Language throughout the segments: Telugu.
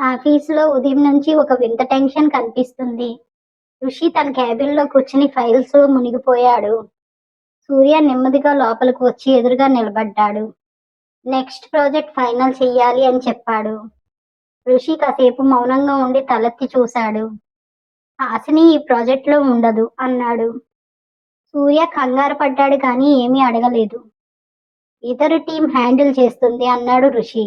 ఆఫీసులో ఉదయం నుంచి ఒక వింత టెన్షన్ కనిపిస్తుంది. ఋషి తన క్యాబిన్‌లో కూర్చుని ఫైల్స్‌లో మునిగిపోయాడు. సూర్య నెమ్మదిగా లోపలికి వచ్చి ఎదురుగా నిలబడ్డాడు. నెక్స్ట్ ప్రాజెక్ట్ ఫైనల్ చెయ్యాలి అని చెప్పాడు. ఋషి కాసేపు మౌనంగా ఉండి తలెత్తి చూశాడు. హాసిని ఈ ప్రాజెక్ట్‌లో ఉండదు అన్నాడు. సూర్య కంగారు పడ్డాడు కానీ ఏమీ అడగలేదు. ఇతర టీం హ్యాండిల్ చేస్తుంది అన్నాడు ఋషి.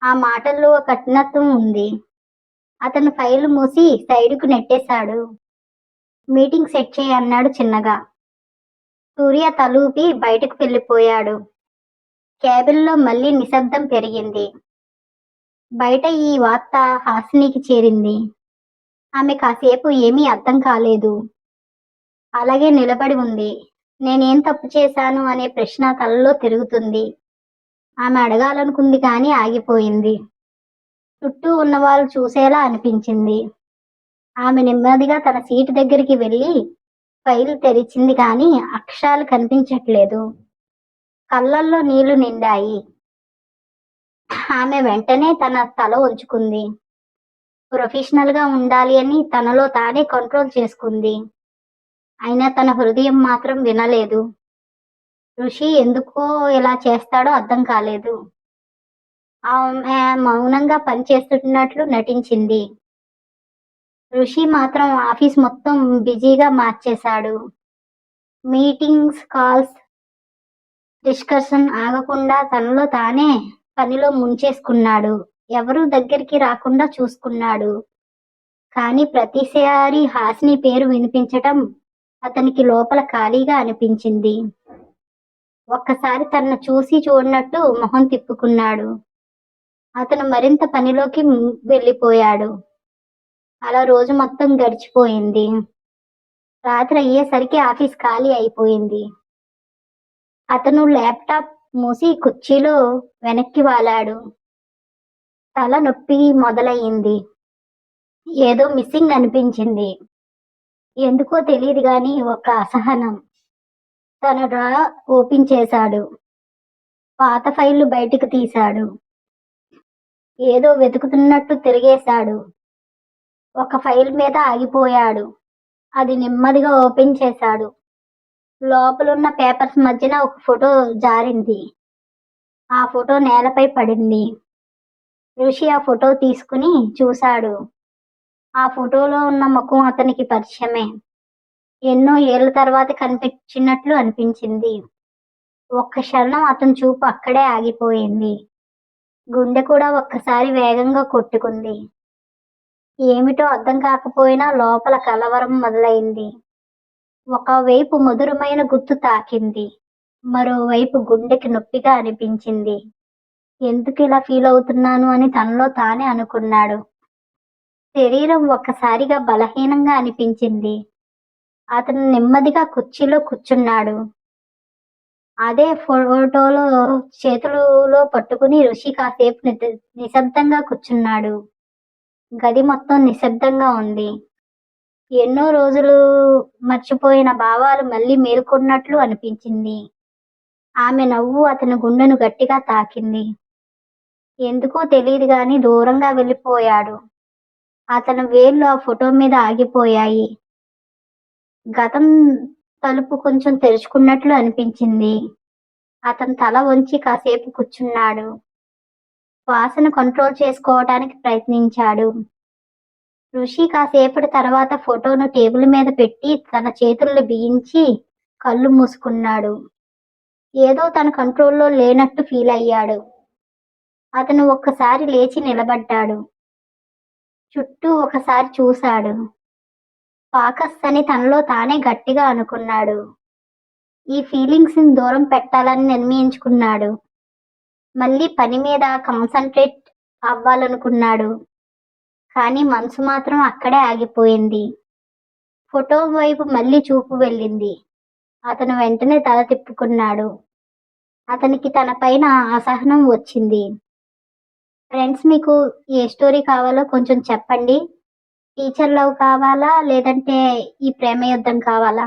ఆ మాటల్లో ఒక కఠినత్వం ఉంది. అతను ఫైలు మూసి సైడుకు నెట్టేశాడు. మీటింగ్ సెట్ చేయి అన్నాడు చిన్నగా. సూర్య తలూపి బయటకు వెళ్ళిపోయాడు. క్యాబిన్‌లో మళ్ళీ నిశ్శబ్దం పెరిగింది. బయట ఈ వార్త హాసినికి చేరింది. ఆమె కాసేపు ఏమీ అర్థం కాలేదు. అలాగే నిలబడి ఉంది. నేనేం తప్పు చేశాను అనే ప్రశ్న తలలో తిరుగుతుంది. ఆమె అడగాలనుకుంది కానీ ఆగిపోయింది. చుట్టూ ఉన్నవాళ్ళు చూసేలా అనిపించింది. ఆమె నెమ్మదిగా తన సీటు దగ్గరికి వెళ్ళి ఫైలు తెరిచింది కానీ అక్షరాలు కనిపించట్లేదు. కళ్ళల్లో నీళ్లు నిండాయి. ఆమె వెంటనే తన తల వంచుకుంది. ప్రొఫెషనల్ గా ఉండాలి అని తనలో తానే కంట్రోల్ చేసుకుంది. అయినా తన హృదయం మాత్రం వినలేదు. ఋషి ఎందుకో ఇలా చేస్తాడో అర్థం కాలేదు. ఆమె మౌనంగా పనిచేస్తున్నట్లు నటించింది. ఋషి మాత్రం ఆఫీస్ మొత్తం బిజీగా మార్చేశాడు. మీటింగ్స్, కాల్స్, డిస్కషన్ ఆగకుండా తనలో తానే పనిలో ముంచేసుకున్నాడు. ఎవరూ దగ్గరికి రాకుండా చూసుకున్నాడు. కానీ ప్రతిసారి హాసిని పేరు వినిపించటం అతనికి లోపల ఖాళీగా అనిపించింది. ఒక్కసారి తనను చూసి చూడనట్టు మొహం తిప్పుకున్నాడు. అతను మరింత పనిలోకి వెళ్ళిపోయాడు. అలా రోజు మొత్తం గడిచిపోయింది. రాత్రి అయ్యేసరికి ఆఫీస్ ఖాళీ అయిపోయింది. అతను ల్యాప్టాప్ మూసి కుర్చీలో వెనక్కి వాలాడు. తల నొప్పి మొదలయ్యింది. ఏదో మిస్సింగ్ అనిపించింది. ఎందుకో తెలియదు గాని ఒక అసహనం. తన డ్రా ఓపెన్ చేశాడు. పాత ఫైళ్లు బయటకు తీశాడు. ఏదో వెతుకుతున్నట్టు తిరిగేశాడు. ఒక ఫైల్ మీద ఆగిపోయాడు. అది నెమ్మదిగా ఓపెన్ చేశాడు. లోపలున్న పేపర్స్ మధ్యన ఒక ఫోటో జారింది. ఆ ఫోటో నేలపై పడింది. ఋషి ఆ ఫోటో తీసుకుని చూశాడు. ఆ ఫోటోలో ఉన్న ముఖం అతనికి పరిచయమే. ఎన్నో ఏళ్ల తర్వాత కనిపించినట్లు అనిపించింది. ఒక్క క్షణం అతని చూపు అక్కడే ఆగిపోయింది. గుండె కూడా ఒక్కసారి వేగంగా కొట్టుకుంది. ఏమిటో అర్థం కాకపోయినా లోపల కలవరం మొదలైంది. ఒకవైపు మధురమైన గుర్తు తాకింది. మరోవైపు గుండెకి నొప్పిగా అనిపించింది. ఎందుకు ఇలా ఫీల్ అవుతున్నాను అని తనలో తానే అనుకున్నాడు. శరీరం ఒక్కసారిగా బలహీనంగా అనిపించింది. అతను నెమ్మదిగా కుర్చీలో కూర్చున్నాడు. అదే ఫోటోలో చేతులలో పట్టుకుని ఋషి కాసేపు నిశ్శబ్దంగా కూర్చున్నాడు. గది మొత్తం నిశ్శబ్దంగా ఉంది. ఎన్నో రోజులు మర్చిపోయిన భావాలు మళ్ళీ మేల్కొన్నట్లు అనిపించింది. ఆమె నవ్వు అతని గుండెను గట్టిగా తాకింది. ఎందుకో తెలియదు గాని దూరంగా వెళ్ళిపోయాడు. అతని వేళ్ళు ఆ ఫోటో మీద ఆగిపోయాయి. గతం తలుపు కొంచెం తెరుచుకున్నట్లు అనిపించింది. అతను తల వంచి కాసేపు కూర్చున్నాడు. శ్వాసను కంట్రోల్ చేసుకోవటానికి ప్రయత్నించాడు. ఋషి కాసేపటి తర్వాత ఫోటోను టేబుల్ మీద పెట్టి తన చేతులను బిగించి కళ్ళు మూసుకున్నాడు. ఏదో తన కంట్రోల్లో లేనట్టు ఫీల్ అయ్యాడు. అతను ఒక్కసారి లేచి నిలబడ్డాడు. చుట్టూ ఒకసారి చూశాడు. ఫాకస్ అని తనలో తానే గట్టిగా అనుకున్నాడు. ఈ ఫీలింగ్స్ ని దూరం పెట్టాలని నిర్ణయించుకున్నాడు. మళ్ళీ పని మీద కాన్సంట్రేట్ అవ్వాలనుకున్నాడు. కానీ మనసు మాత్రం అక్కడే ఆగిపోయింది. ఫోటో వైపు మళ్ళీ చూపు వెళ్ళింది. అతను వెంటనే తల తిప్పుకున్నాడు. అతనికి తన పైన అసహనం వచ్చింది. ఫ్రెండ్స్, మీకు ఏ స్టోరీ కావాలో కొంచెం చెప్పండి. టీచర్ లవ్ కావాలా లేదంటే ఈ ప్రేమ యుద్ధం కావాలా?